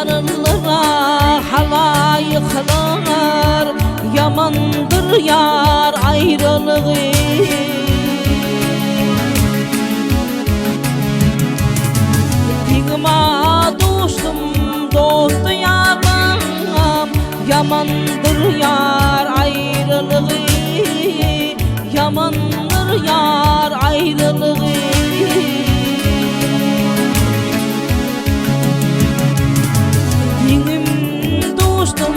darıllara halayıklar, yamandır yar ayrılığı. Dinima dostum dostu yaram, yamandır yar ayrılığı, yamandır yar ayrılığı. Dinim dostum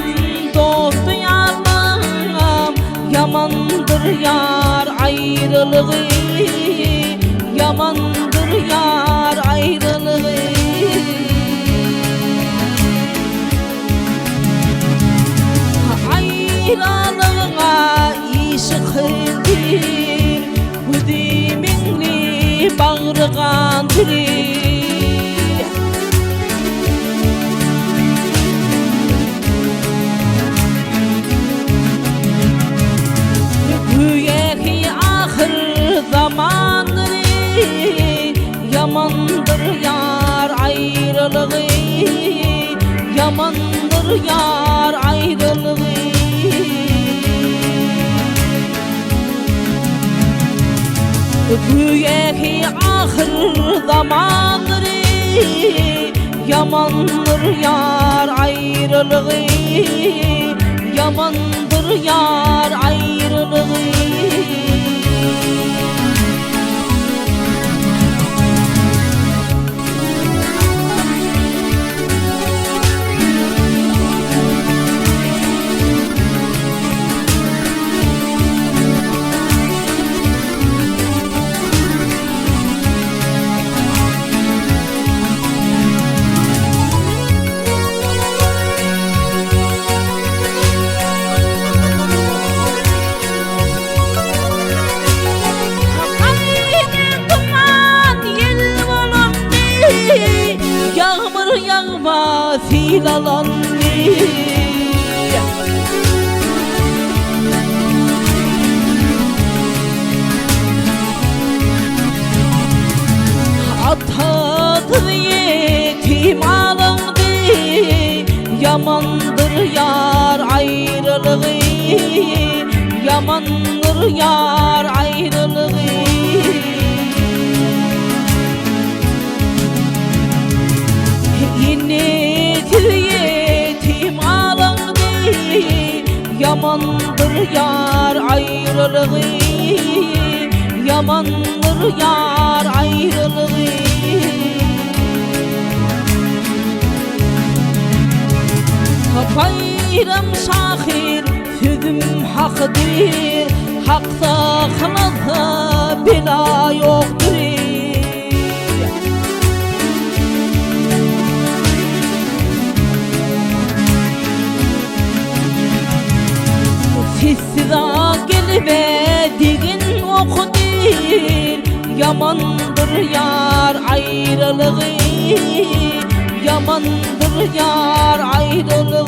dostu yaram, yamandır yar ayrılığı, yamandır yar ayrılığı. Ayrılığına işıktir, güdümünü bağrıgan dirir. Büyük ahir zamandır, yamandır yar ayrılığı, yamandır yar ayrılığı. Büyük ahir zamandır, yamandır yar ayrılığı, yamandır yar ayrılığı. Yağma fil alanı, atadır yetim alındı, yamandır yar ayrılığı, yamandır yar ayrılığı. Yenidir yetim alındı, yamandır yar ayrılığı, yamandır yar ayrılığı. Bayram şahir sözüm haktır, hakta kılasa bela yoktur. Siza gelmediğin okudur, yamandır yar ayrılığı, yamandır yar ayrılığı.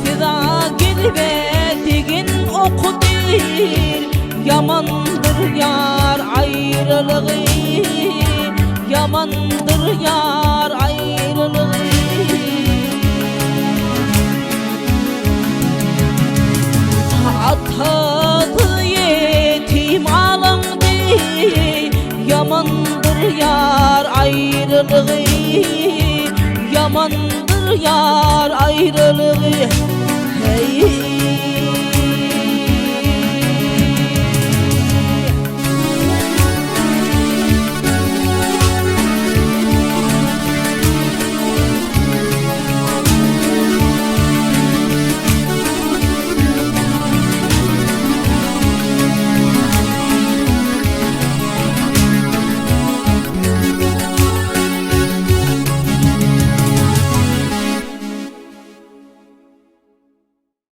Siza gelmediğin okudur, yamandır yar ayrılığı, yamandır yar ayrılığı. Atadı yetim alındı, yamandır yar ayrılığı, yamandır yar ayrılığı. Hey.